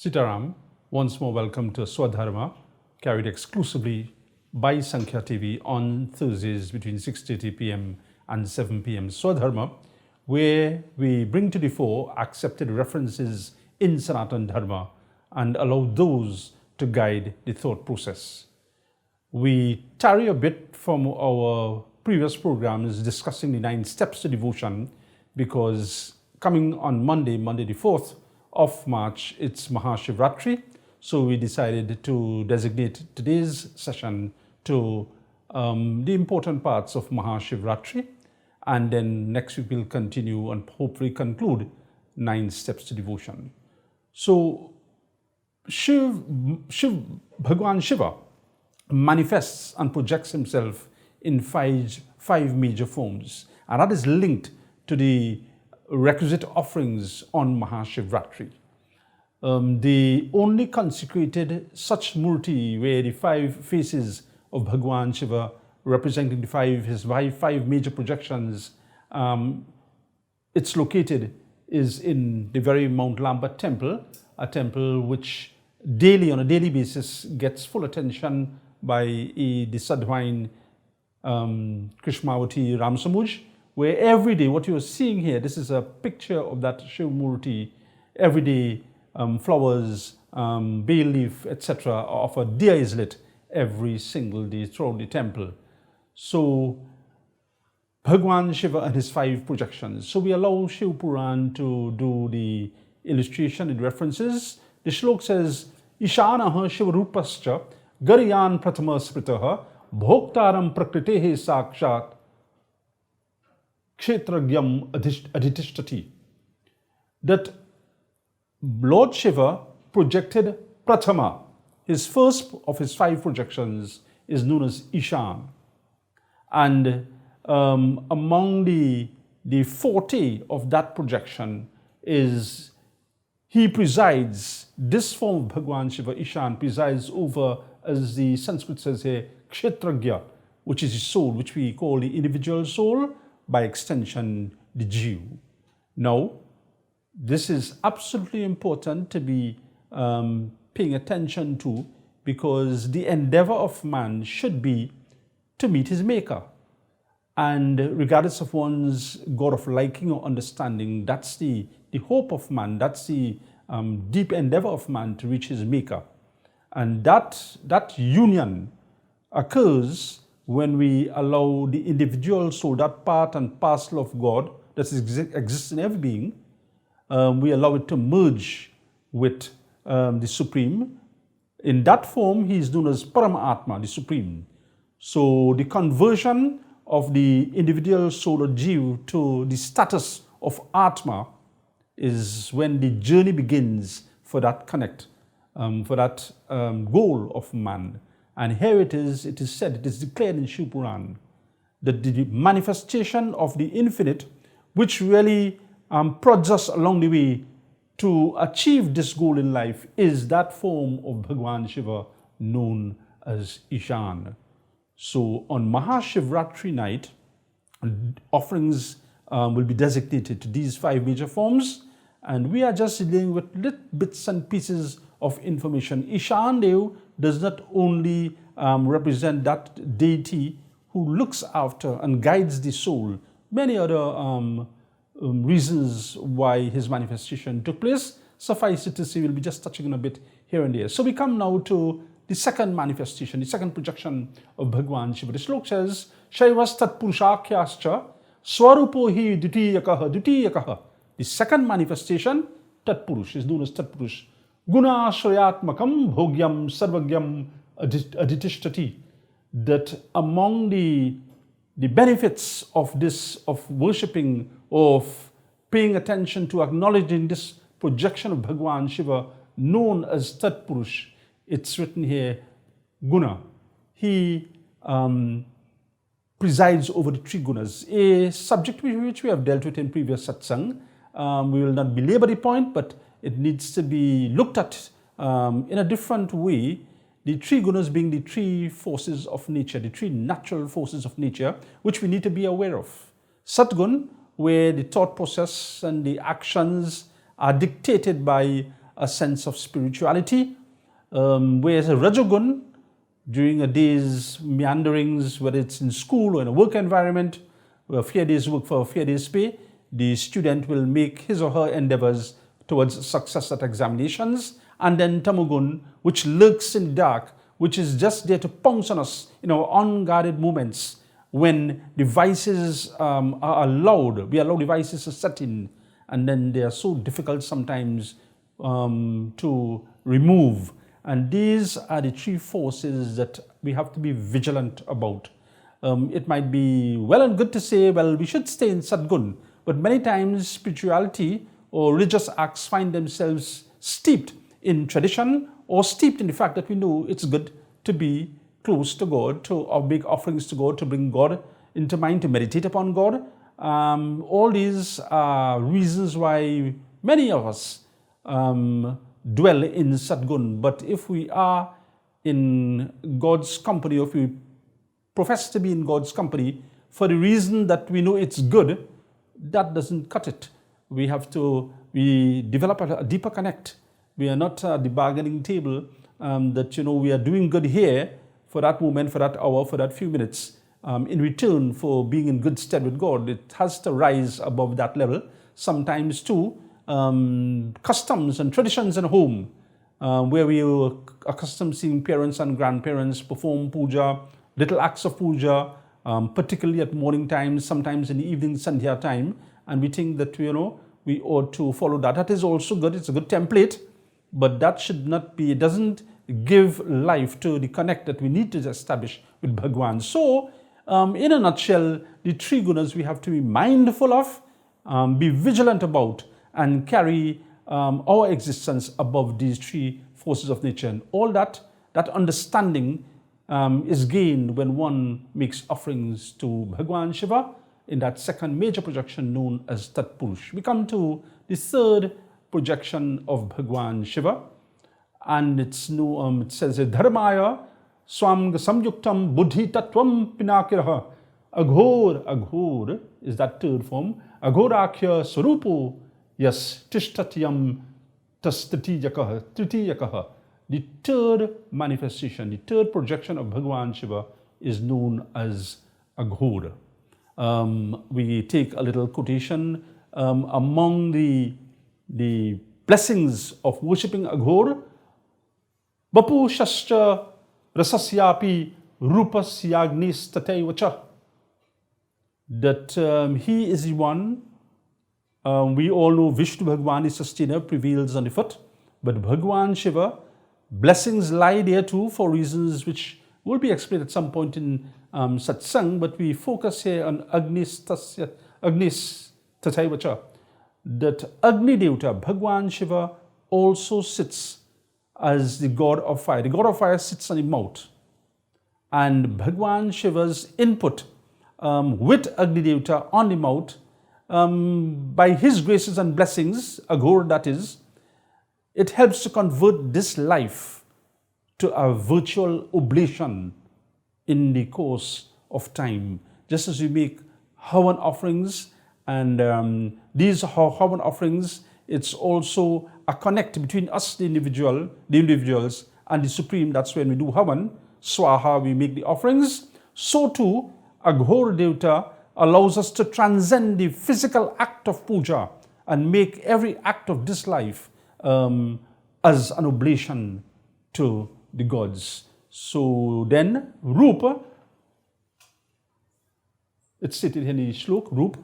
Sitaram, once more welcome to Swa Dharma, carried exclusively by Sankhya TV on Thursdays between 6:30 p.m. and 7 p.m. Swa Dharma, where we bring to the fore accepted references in Sanatan Dharma and allow those to guide the thought process. We tarry a bit from our previous programs discussing the 9 steps to devotion because coming on Monday the 4th of March, it's Maha Shiv Raatri. So we decided to designate today's session to the important parts of Maha Shiv Raatri. And then next week we'll continue and hopefully conclude 9 steps to devotion. So Bhagwan Shiva manifests and projects himself in five major forms, and that is linked to the requisite offerings on Maha Shiv Raatri. The only consecrated such murti where the 5 faces of Bhagwan Shiva representing his five major projections, it's located is in the very Mount Lambert temple, a temple which on a daily basis gets full attention by the Sadhvine Krishmavati Ramsamuj, where every day, what you are seeing here, this is a picture of that Shiv Murti. Every day, flowers, bay leaf, etc. of a diya is lit every single day throughout the temple. So, Bhagwan Shiva and his 5 projections. So we allow Shiv Puran to do the illustration and references. The shlok says, Ishanaha Shivarupascha Garyan Pratama Spritaha Bhoktaram Prakritehe Sakshat Kshetragyam Adhitishtati. That Lord Shiva projected Pratama. His first of his 5 projections is known as Ishan. And among the forte of that projection is he presides, this form of Bhagwan Shiva, Ishan, presides over, as the Sanskrit says here, Kshetragya, which is the soul, which we call the individual soul, by extension, the Jew. Now, this is absolutely important to be paying attention to, because the endeavor of man should be to meet his maker. And regardless of one's God of liking or understanding, that's the hope of man, that's the deep endeavor of man to reach his maker. And that union occurs when we allow the individual soul, that part and parcel of God that exists in every being, we allow it to merge with the Supreme. In that form, he is known as Paramatma, the Supreme. So the conversion of the individual soul or Jiv to the status of Atma is when the journey begins for that connect, for that goal of man. And here it is said, it is declared in Shiv Puran, that the manifestation of the infinite, which really prods us along the way to achieve this goal in life, is that form of Bhagwan Shiva known as Ishan. So on Maha Shiv Raatri night, offerings will be designated to these 5 major forms, and we are just dealing with little bits and pieces of information. Ishan Dev does not only represent that deity who looks after and guides the soul, many other reasons why his manifestation took place. Suffice it to say, we'll be just touching on a bit here and there. So we come now to the second manifestation, the second projection of Bhagwan Shiva. The slok says, Shaivas Tatpurushakyascha Swarupo hi Dutiyakaha. The second manifestation, Tatpurush, is known as Tatpurush. Guna Shrayatmakam Bhogyam Sarvagyam Adhitishtati. That among the benefits of this, of worshipping, of paying attention to acknowledging this projection of Bhagwan Shiva known as Tatpurush, it's written here, Guna. He presides over the 3 gunas, a subject which we have dealt with in previous satsang. We will not belabor the point, but it needs to be looked at in a different way. The 3 gunas being the 3 forces of nature, the 3 natural forces of nature, which we need to be aware of. Satgun, where the thought process and the actions are dictated by a sense of spirituality. Whereas a Rajogun, during a day's meanderings, whether it's in school or in a work environment, a fair day's work for a fair day's pay, the student will make his or her endeavors towards success at examinations. And then Tamugun, which lurks in the dark, which is just there to pounce on us in our unguarded moments when devices are allowed, we allow devices to set in, and then they are so difficult sometimes to remove. And these are the three forces that we have to be vigilant about. It might be well and good to say, well, we should stay in Sadgun, but many times spirituality or religious acts find themselves steeped in tradition or steeped in the fact that we know it's good to be close to God, to make offerings to God, to bring God into mind, to meditate upon God. All these are reasons why many of us dwell in Sadgun. But if we are in God's company, or if we profess to be in God's company for the reason that we know it's good, that doesn't cut it. We develop a deeper connect. We are not at the bargaining table that, we are doing good here for that moment, for that hour, for that few minutes, in return for being in good stead with God. It has to rise above that level. Sometimes too, customs and traditions in home, where we are accustomed seeing parents and grandparents perform puja, little acts of puja, particularly at morning time, sometimes in the evening, Sankhya time, and we think that, we ought to follow that. That is also good. It's a good template, but that should not be, it doesn't give life to the connect that we need to establish with Bhagwan. So, in a nutshell, the three gunas we have to be mindful of, be vigilant about, and carry our existence above these three forces of nature. And all that understanding is gained when one makes offerings to Bhagwan Shiva in that second major projection known as Tatpurusha. We come to the third projection of Bhagwan Shiva, and it's new, it says, Dharmaya Swamga Samyuktam Buddhi Tatvam Pinakiraha. Aghor is that third form. Aghorakhya Swarupo Yas Tishtatyam Tritiyakaha. The third manifestation, the third projection of Bhagwan Shiva is known as Aghora. We take a little quotation among the blessings of worshipping Aghora. Bapu Shastra Rasasyapi Rupasyagnis Tataivacha. That he is the one. We all know Vishnu Bhagwan is sustainer, prevails on the foot. But Bhagwan Shiva, blessings lie there too for reasons which will be explained at some point in satsang, but we focus here on Agnis Tataivacha. That Agni Devata, Bhagwan Shiva, also sits as the god of fire. The god of fire sits on the mouth. And Bhagwan Shiva's input with Agni Devata on the mouth, by his graces and blessings, Aghora that is, it helps to convert this life to a virtual oblation in the course of time. Just as we make Havan offerings, and these Havan offerings, it's also a connect between us, the individuals, and the Supreme. That's when we do Havan. Swaha, we make the offerings. So too, Aghora Devata allows us to transcend the physical act of puja and make every act of this life as an oblation to the gods. So then, Rupa, it's stated in the Shlok, Rupa,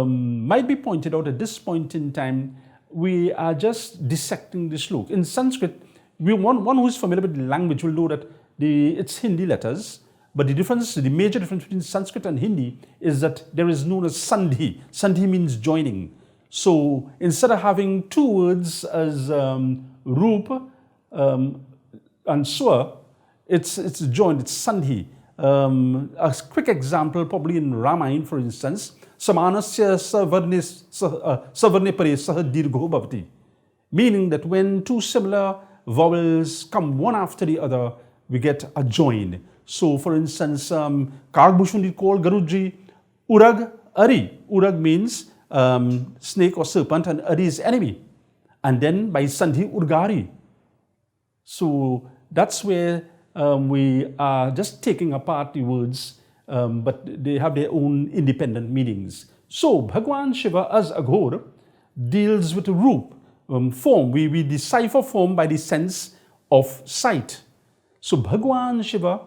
might be pointed out at this point in time. We are just dissecting the Shlok. In Sanskrit, one who is familiar with the language will know that it's Hindi letters. But the major difference between Sanskrit and Hindi is that there is known as Sandhi. Sandhi means joining. So instead of having two words as Rupa and Swa, it's joined, it's Sandhi. A quick example, probably in Ramayana, for instance, Samanasya Savarne Pare Saha Dirgho Bhavati. Meaning that when two similar vowels come one after the other, we get a join. So, for instance, Kagbhushan called Garudji Urag Ari. Urag means snake or serpent, and Ari is enemy. and then by Sandhi Urgari. So that's where we are just taking apart the words, but they have their own independent meanings. So Bhagwan Shiva as Aghora deals with the roop, form. We decipher form by the sense of sight. So Bhagwan Shiva,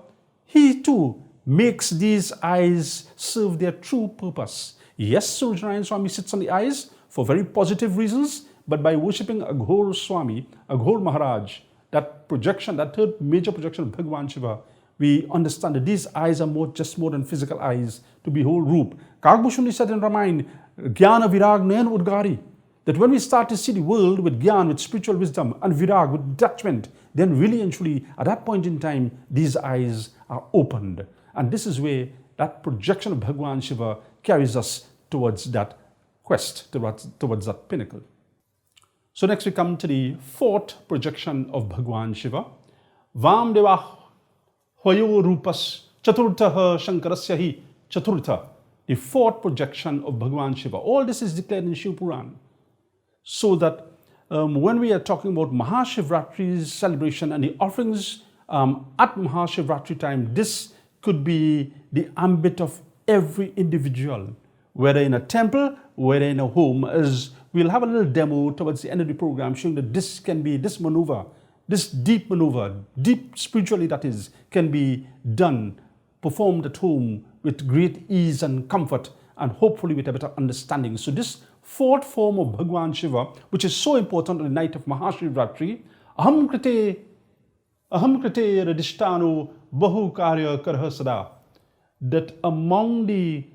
he too makes these eyes serve their true purpose. Yes, Surjanarayan Swami sits on the eyes for very positive reasons, but by worshipping Aghora Swami, Aghora Maharaj, that projection, that third major projection of Bhagwan Shiva, we understand that these eyes are just more than physical eyes to behold roop. Kagbhushuni said in Ramayana, Jnana Virag Nayan Udgari, that when we start to see the world with Gyan, with spiritual wisdom, and Virag, with detachment, then really and truly, at that point in time, these eyes are opened. And this is where that projection of Bhagwan Shiva carries us towards that quest, towards that pinnacle. So next we come to the fourth projection of Bhagwan Shiva. Vamadeva Hoyo Rupas Chaturtha Shankarasya Hi Chaturtha. The fourth projection of Bhagwan Shiva. All this is declared in Shiv Puran. So that when we are talking about Maha Shiv Raatri's celebration and the offerings at Maha Shiv Raatri time, this could be the ambit of every individual, whether in a temple, whether in a home. As we'll have a little demo towards the end of the program showing that this can be, this maneuver, this deep maneuver, deep spiritually that is, can be done, performed at home with great ease and comfort, and hopefully with a better understanding. So this fourth form of Bhagwan Shiva, which is so important on the night of Maha Shiv Raatri, Aham Krite Radhishtanu Bahu Karya Karha Sada, that among the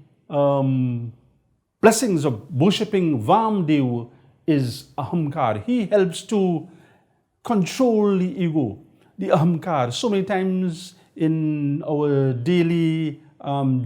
blessings of worshipping Vamadeva is Ahamkar. He helps to control the ego, the Ahamkar. So many times in our daily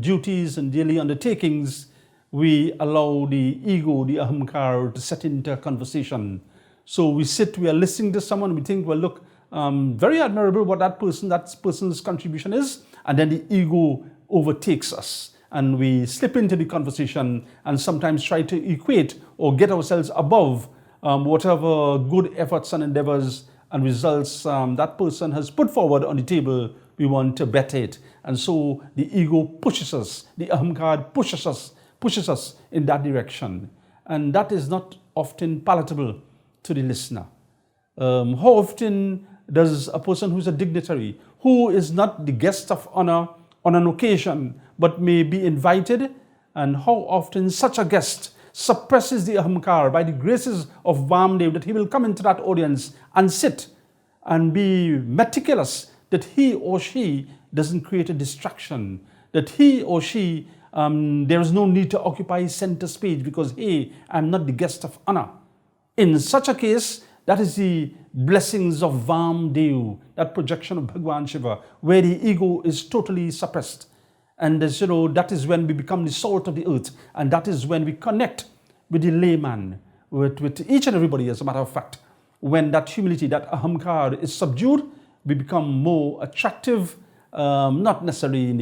duties and daily undertakings, we allow the ego, the Ahamkar, to set into a conversation. So we are listening to someone, we think, well, look, very admirable what that person's contribution is, and then the ego overtakes us, and we slip into the conversation and sometimes try to equate or get ourselves above whatever good efforts and endeavors and results that person has put forward on the table. We want to better it, and so the ego pushes us, the Ahamkar pushes us in that direction, and that is not often palatable to the listener. How often does a person who's a dignitary, who is not the guest of honor on an occasion, but may be invited, and how often such a guest suppresses the Ahamkar by the graces of Vamadeva, that he will come into that audience and sit and be meticulous, that he or she doesn't create a distraction, that he or she, there is no need to occupy center stage because, hey, I'm not the guest of honor. In such a case, that is the blessings of Vamadeva, that projection of Bhagwan Shiva, where the ego is totally suppressed. And as you know, that is when we become the salt of the earth, and that is when we connect with the layman, with each and everybody, as a matter of fact. When that humility, that Ahamkar is subdued, we become more attractive, not necessarily in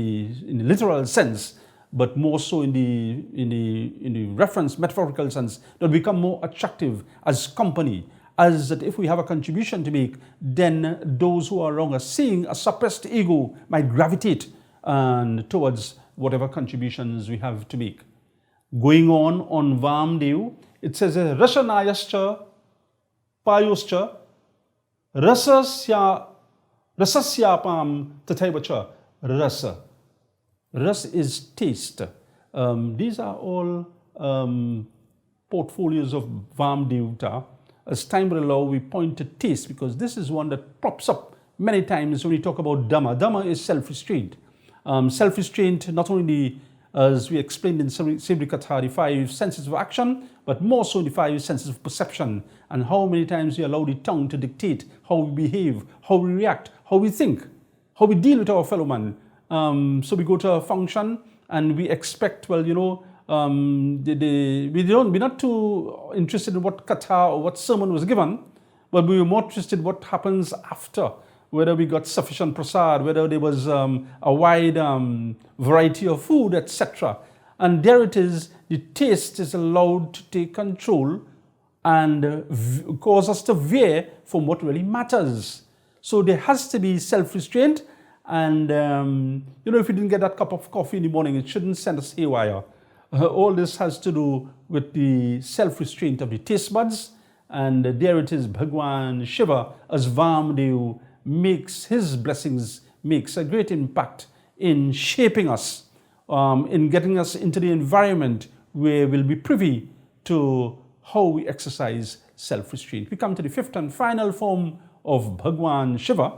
the literal sense, but more so in the reference, metaphorical sense, that we become more attractive as company, as that if we have a contribution to make, then those who are around us, seeing a suppressed ego, might gravitate towards whatever contributions we have to make. Going on Vamadeva, it says, Rashanayascha Payoscha Rasasyapam Tataivacha Rasa. Ras is taste. These are all portfolios of Vamadeva. As time will allow, we point to taste, because this is one that pops up many times when we talk about Dhamma. Dhamma is self-restraint. Self-restraint, not only, as we explained in Sivri Katha, the 5 senses of action, but more so the 5 senses of perception, and how many times we allow the tongue to dictate how we behave, how we react, how we think, how we deal with our fellow man. So we go to a function and we expect, well, you know, we're not too interested in what katha or what sermon was given, but we were more interested in what happens after, whether we got sufficient prasad, whether there was a wide variety of food, etc. And there it is, the taste is allowed to take control, and cause us to veer from what really matters. So there has to be self-restraint, and you know, if you didn't get that cup of coffee in the morning, it shouldn't send us haywire. All this has to do with the self-restraint of the taste buds, and there it is, Bhagwan Shiva as Vamadeva makes his blessings, makes a great impact in shaping us, in getting us into the environment where we'll be privy to how we exercise self-restraint. We come to the fifth and final form of Bhagwan Shiva.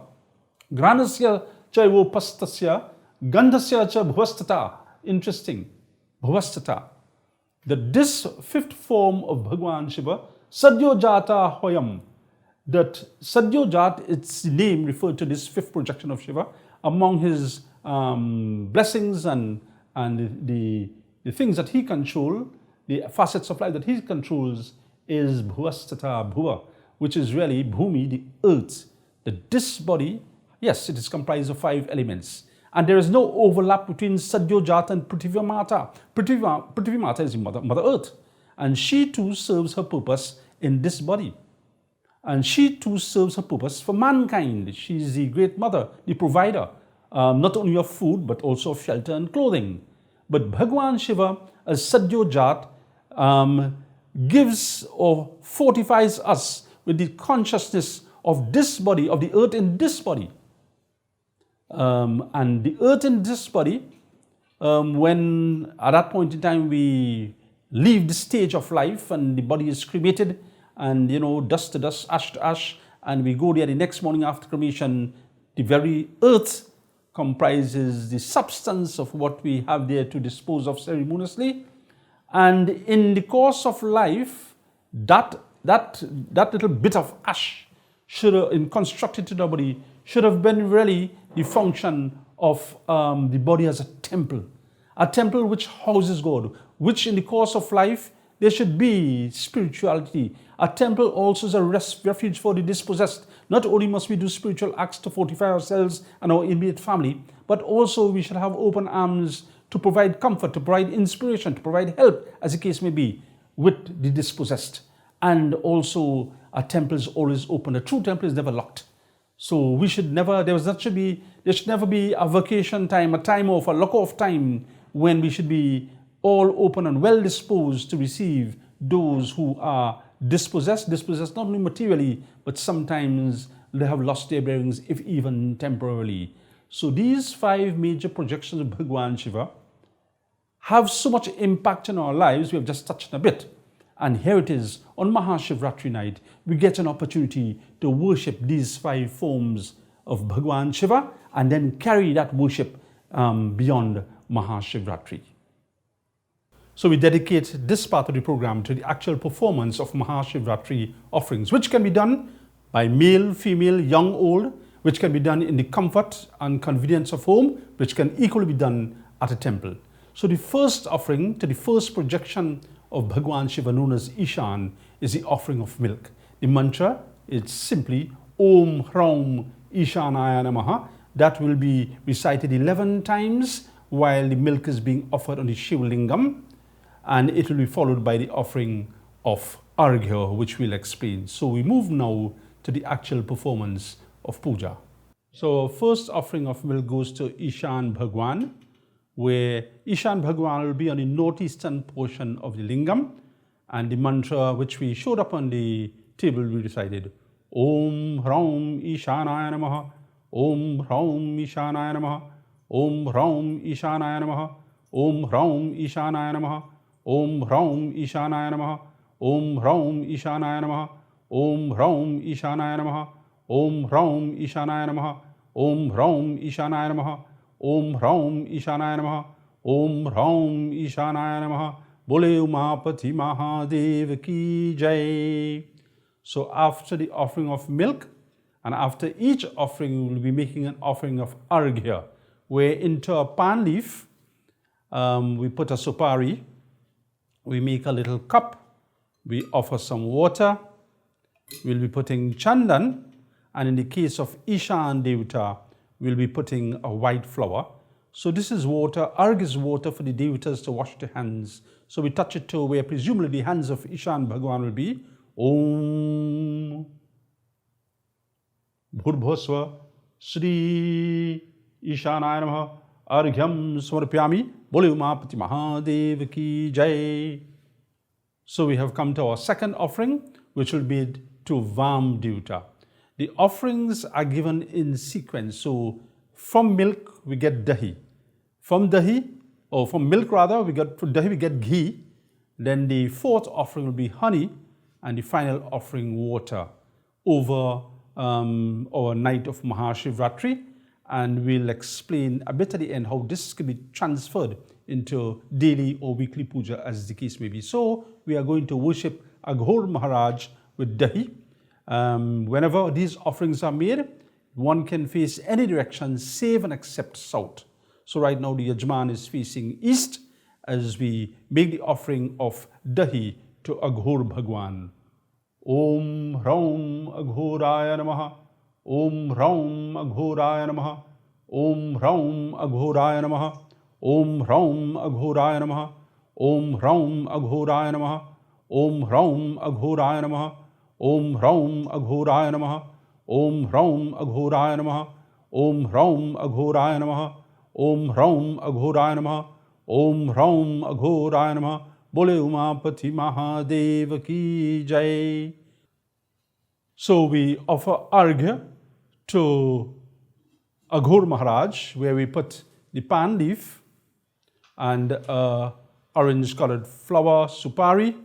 Granasya chaivopastasya gandhasya cha bhuvastata. Interesting. Bhuvastata. That this fifth form of Bhagwan Shiva, Sadyojata Hoyam, that Sadyojat, its name referred to this fifth projection of Shiva. Among his blessings and the things that he controls, the facets of life that he controls, is Bhuvastata Bhuva, which is really Bhumi, the earth. That this body, yes, it is comprised of 5 elements. And there is no overlap between Sadyojata and Prithvi Mata. Prithvi Mata is the Mother Earth. And she too serves her purpose in this body. And she too serves her purpose for mankind. She is the great mother, the provider, not only of food, but also of shelter and clothing. But Bhagwan Shiva, as Sadyojat, gives or fortifies us with the consciousness of this body, of the earth in this body. And the earth in this body, when at that point in time we leave the stage of life and the body is cremated, and you know, dust to dust, ash to ash, and we go there the next morning after cremation, the very earth comprises the substance of what we have there to dispose of ceremoniously. And in the course of life, that little bit of ash should have, in constructed to the body, should have been really the function of the body as a temple which houses God, which in the course of life there should be spirituality. A temple also is a refuge for the dispossessed. Not only must we do spiritual acts to fortify ourselves and our immediate family, but also we should have open arms to provide comfort, to provide inspiration, to provide help, as the case may be, with the dispossessed. And also, a temple is always open. A true temple is never locked. So we should never, there should never be a vacation time, a time off, a lock-off time when we should be all open and well disposed to receive those who are dispossessed not only materially, but sometimes they have lost their bearings, if even temporarily. So these 5 major projections of Bhagwan Shiva have so much impact in our lives. We have just touched on a bit. And here it is, on Maha Shiv Raatri night, we get an opportunity to worship these 5 forms of Bhagwan Shiva and then carry that worship beyond Maha Shiv Raatri. So we dedicate this part of the program to the actual performance of Maha Shiv Raatri offerings, which can be done by male, female, young, old, which can be done in the comfort and convenience of home, which can equally be done at a temple. So the first offering to the first projection of Bhagwan Shiva, known as Ishan, is the offering of milk. The mantra is simply Om Hraum Ishanaya Namaha. That will be recited 11 times while the milk is being offered on the Shiva Lingam, and it will be followed by the offering of Arghya, which we'll explain. So we move now to the actual performance of Puja. So first offering of milk goes to Ishan Bhagwan, where Ishan Bhagwan will be on the northeastern portion of the Lingam, and the mantra which we showed up on the table we recited, Om Hraum Ishanaya Namaha, Om Hraum Ishanaya Namaha, Om Hraum Ishanaya Namaha, Om Hraum Ishanaya Namaha, Om Hraum Ishanaya Namaha, Om Hraum Ishanaya Namaha, Om Hraum Ishanaya Namaha, Om Hraum Ishanaya Namaha, Om Hraum Ishanaya Namaha, Om Hraum Ishanaya Namaha, Om Hraum Ishanaya Namaha, Bole Umapati Mahadev Ki Jai. So after the offering of milk, and after each offering, we will be making an offering of Arghya, where into a pan leaf, we put a supari, we make a little cup, we offer some water, we'll be putting chandan, and in the case of Ishan Devata, we'll be putting a white flower. So this is water, Arg is water for the Devatas to wash their hands. So we touch it to where presumably the hands of Ishan Bhagwan will be. Om Bhurbhosva Shri Ishanaya Namaha Arghyam Smarpyami. Bole Umapati Mahadev Ki Jai. So we have come to our second offering, which will be to Vamadeva. The offerings are given in sequence. So from milk we get dahi. From milk rather, we get ghee. Then the fourth offering will be honey, and the final offering water over our night of Maha Shiv Raatri. And we'll explain a bit at the end how this can be transferred into daily or weekly puja as the case may be. So we are going to worship Aghora Maharaj with dahi. Whenever these offerings are made, one can face any direction save and except south. So right now the Yajman is facing east as we make the offering of dahi to Aghora Bhagwan. Om Raum Aghoraya Namaha. Om Raum Aghoraya Namaha. Om Raum Aghoraya Namaha. Om Raum Aghoraya Namaha. Om Raum Aghoraya Namaha. Om Raum Aghoraya Namaha. Om Raum Aghoraya Namaha. Om Raum Aghoraya Namaha. Om Raum Aghoraya Namaha. Om Raum Aghoraya Namaha. Om Raum Aghoraya Namaha. Bole Umapati Mahadev Ki Jai. So we offer argya to Aghora Maharaj, where we put the pan leaf and orange colored flower supari.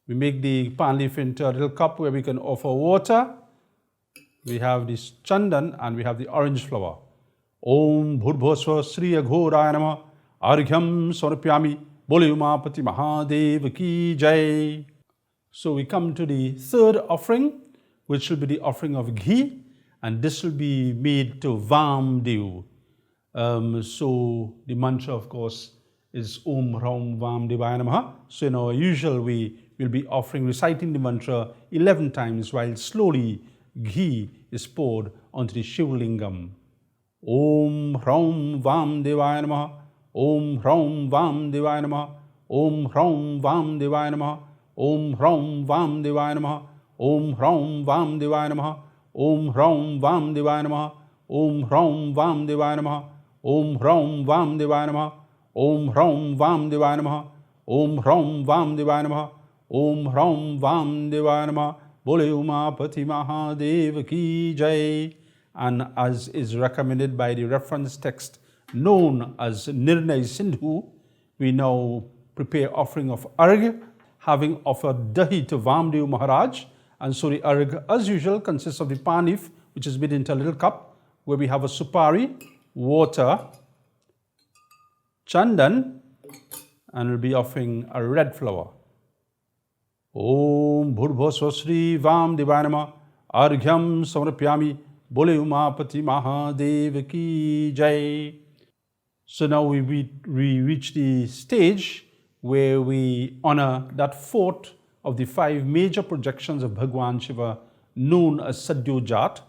We make the pan leaf into a little cup where we can offer water. We have this chandan and we have the orange flower. Om Bhurbhosva Sri Aghoraya Namaha Arghyam Swarpyami Bole Umapati Mahadev Ki Jai. So we come to the third offering, which will be the offering of ghee, and this will be made to Vamadeva. So the mantra, of course, is Om Raum Vamadevaya Namaha. So in our usual way, we'll be reciting the mantra 11 times while slowly ghee is poured onto the Shiv Lingam. Om Raum Vamadevaya Namaha. Om Raum Vamadevaya Namaha. Om Raum Vamadevaya Namaha. Om Raum Vamadevaya Namaha. Om Raum Vamadevaya Namaha. Om Raum Vamadevaya Namaha. Om Raum Vamadevaya Namaha. Om Raum Vamadevaya Namaha. Om Raum Vamadevaya Namaha. Om Raum Vamadevaya Namaha. Om Raum Vamadevaya Namaha. Bole Umapati Mahadev Ki Jai. And as is recommended by the reference text known as Nirnay Sindhu, we now prepare offering of arg, having offered dahi to Vamadeva Maharaj. And so the arg, as usual, consists of the pan leaf, which is made into a little cup, where we have a supari, water, chandan, and we'll be offering a red flower. Om Bhurbhosva Sri Vamadevaya Namaha Arghyam Samrapyami Bole Umapati Mahadev Ki Jai. So now we reach the stage where we honor that fourth of the 5 major projections of Bhagwan Shiva known as Sadyojata,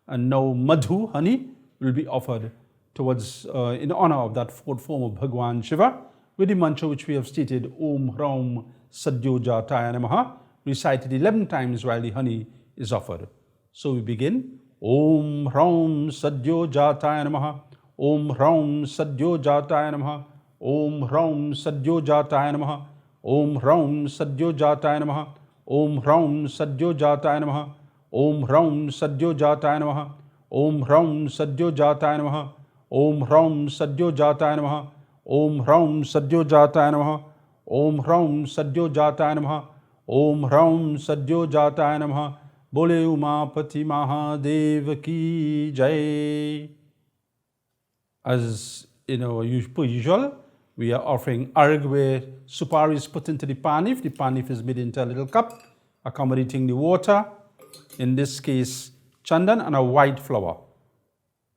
and now Madhu, honey, will be offered towards in honor of that fourth form of Bhagwan Shiva with the mantra which we have stated, Om Raum Sadyojataya Namaha, recited 11 times while the honey is offered. So we begin. Om Raum Sadyojataya Namaha. Om Raum Sadyojataya Namaha. Om Raum Sadyojataya Namaha. Om Raum Sadyojataya Namaha. Om Raum Sadyojataya Namaha. Om Raum Sadyojataya Namaha. Om Raum Sadyojataya Namaha. Om Raum Sadyojataya Namaha. Om Raum Sadyojataya Namaha. Om Raum Sadyojataya Namaha. Om Raum Sadyojataya Namaha. Bole Umapati Mahadev Ki Jai. As per usual, we are offering arg where supari is put into the pan leaf. The pan leaf is made into a little cup, accommodating the water. In this case, chandan and a white flower.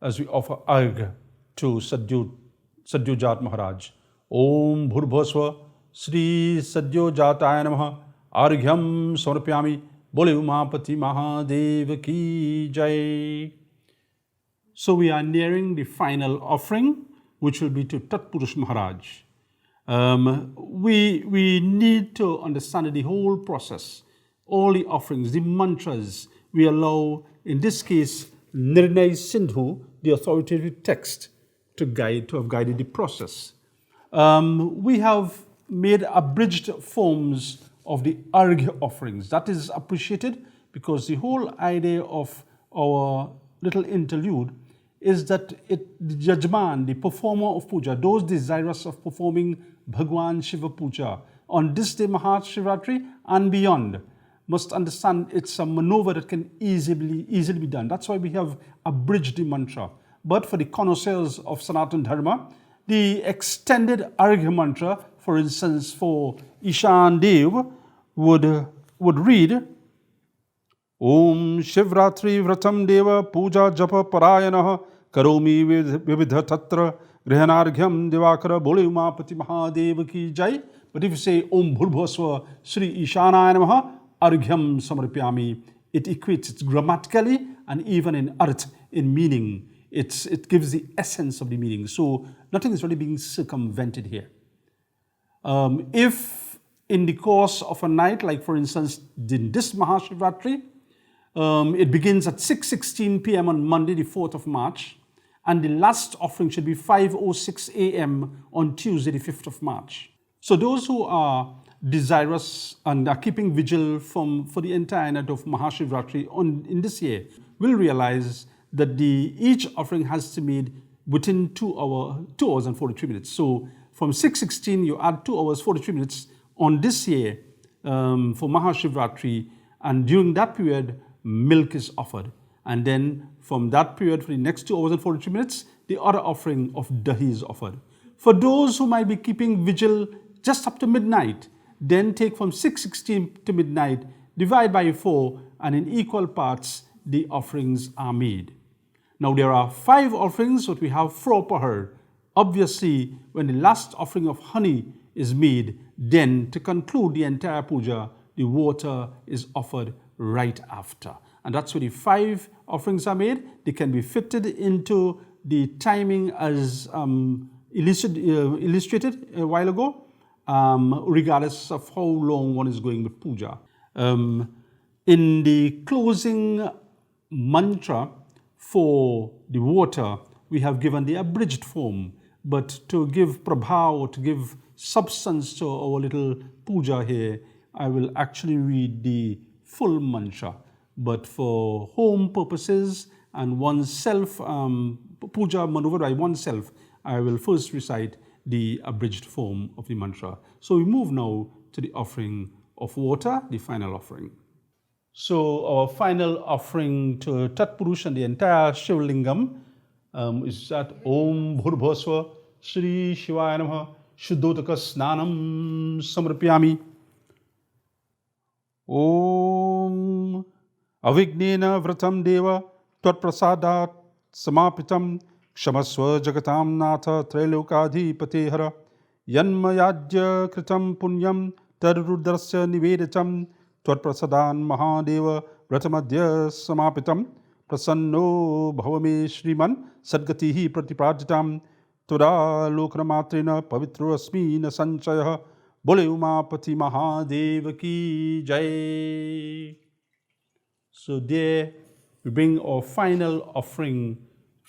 As we offer arg to Sadyojata Maharaj. Om Bhurbhosva Sri Sadyojataya Namaha Arghyam Swarpyami Bole Umapati Mahadev Ki Jai. So we are nearing the final offering, which will be to Tatpurusha Maharaj. We need to understand the whole process. all the offerings, the mantras, we allow, in this case, Nirnay Sindhu, the authoritative text, to have guided the process. We have made abridged forms of the Argh offerings. That is appreciated because the whole idea of our little interlude is that the Jajman, the performer of puja, those desirous of performing Bhagwan Shiva puja on this day, Maha Shiv Raatri and beyond, must understand it's a maneuver that can easily be done. That's why we have abridged the mantra. But for the connoisseurs of Sanatan Dharma, the extended Argh mantra, for instance, for Ishan Dev, would read, Om Shiv Raatri Vratam Deva Puja Japa Parayanah Karomi Vividha Tatra Grihanarghyam Devakara Bole Umapati Mahadeva Ki Jai. But if you say Om Bhurbhasva Shri Ishanaya Namaha Arghyam Samarpyami, it equates, it's grammatically and even in arth, in meaning. It gives the essence of the meaning. So nothing is really being circumvented here. If in the course of a night, like for instance, in this Mahashivratri, it begins at 6:16 p.m. on Monday, the 4th of March, and the last offering should be 5:06 a.m. on Tuesday, the 5th of March. So those who are desirous and are keeping vigil for the entire night of Mahashivratri in this year will realize that each offering has to be made within 2 hours and 43 minutes. So from 6:16, you add 2 hours 43 minutes on this year for Mahashivratri, and during that period, milk is offered. And then from that period, for the next 2 hours and 43 minutes, the other offering of dahi is offered. For those who might be keeping vigil just up to midnight, then take from 6:16 to midnight, divide by 4, and in equal parts, the offerings are made. Now there are 5 offerings that we have for Pahar. Obviously, when the last offering of honey is made, then to conclude the entire puja, the water is offered right after. And that's where the 5 offerings are made. They can be fitted into the timing as illustrated a while ago, regardless of how long one is going with puja. In the closing mantra for the water, we have given the abridged form, but to give prabhav, to give substance to our little puja here, I will actually read the full mantra. But for home purposes and oneself, puja maneuver by oneself, I will first recite the abridged form of the mantra. So we move now to the offering of water, the final offering. So our final offering to Tatpurusha and the entire Shiv Lingam is that Om Bhurbhasva Shri Shivaya Namaha Shuddhotaka Snanam Samarpyami. Om Avignena Vratam Deva Tvatprasadat Samapitam Kshamaswa Jagatam Natha Trailokadhipatehara Yanmayadya Kritam Punyam Tarudrasya Nivedatam Tvatprasadan Mahadeva Vratamadya Samapitam Prasanno Bhavame Shriman Sadgatihi Pratiprajitam Tura Lokamatrina Pavitro Asmina Sanchaya Bole Umapati Mahadeva Ki Jai. So there we bring our final offering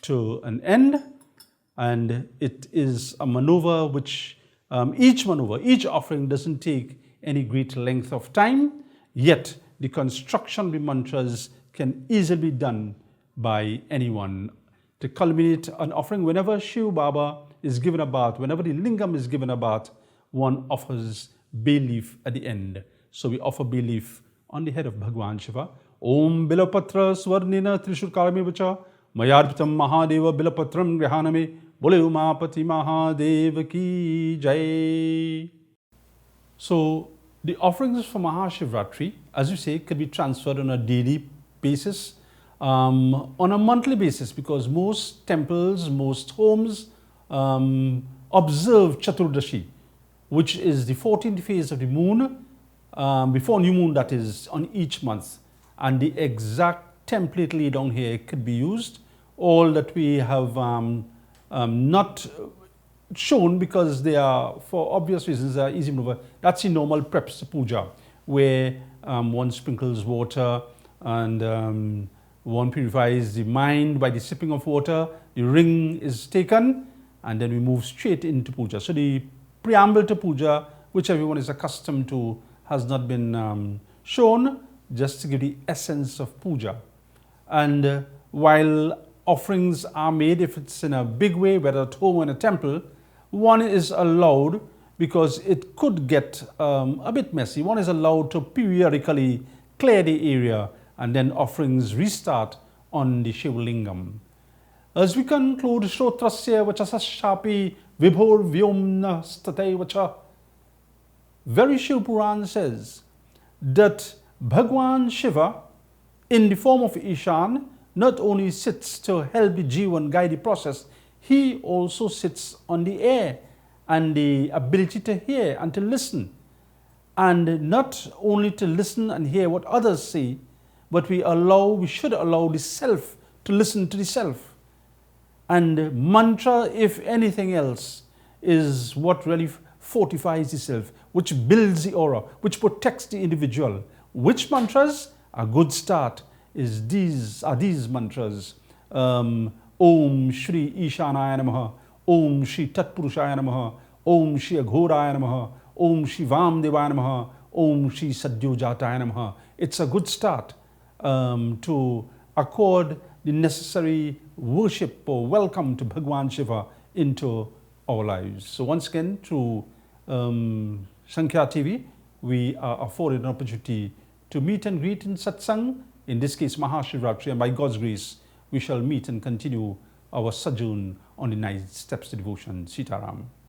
to an end, and it is a maneuver which each offering doesn't take any great length of time, yet the construction of the mantras can easily be done by anyone. To culminate an offering, whenever Shiv Baba is given a bath, whenever the lingam is given a bath, one offers bay leaf at the end. So we offer bay leaf on the head of Bhagwan Shiva. Om Bilapatra Swarnina Trishurkarami Vacha Mayarpitam Mahadeva Bilapatram Grihaname Bole Umapati Mahadeva Ki Jai. So the offerings for Mahashivratri, as you say, can be transferred on a daily basis, on a monthly basis, because most temples, most homes observe Chaturdashi, which is the 14th phase of the moon, before new moon, that is, on each month. And the exact template laid down here could be used. All that we have not shown, because they are, for obvious reasons, they are easy maneuver. That's the normal preps to puja, where one sprinkles water, and one purifies the mind by the sipping of water. The ring is taken, and then we move straight into puja. So the preamble to puja, which everyone is accustomed to, has not been shown, just to give the essence of puja. And while offerings are made, if it's in a big way, whether at home or in a temple, one is allowed, because it could get a bit messy, one is allowed to periodically clear the area, and then offerings restart on the Shiv Lingam. As we conclude, Shrotrasya Vachasa Shapi Vibhor Vyomna State Vacha, very Shiv Puran says that Bhagwan Shiva, in the form of Ishan, not only sits to help the Jivan guide the process, he also sits on the air and the ability to hear and to listen. And not only to listen and hear what others say, but we should allow the self to listen to the self. And mantra, if anything else, is what really fortifies the self, which builds the aura, which protects the individual. Which mantras? A good start are these mantras. Om Shri Ishanaya Namaha, Om Shri Tatpurushaya Namaha, Om Shri Aghoraya Namaha, Om Shri Vamadeva Namaha, Om Shri Sadyojata Namaha. It's a good start to accord the necessary worship or welcome to Bhagwan Shiva into our lives. So once again, through Sankhya TV, we are afforded an opportunity to meet and greet in satsang, in this case Maha Shiv Raatri, and by God's grace, we shall meet and continue our sojourn on the 9 steps to devotion. Sitaram.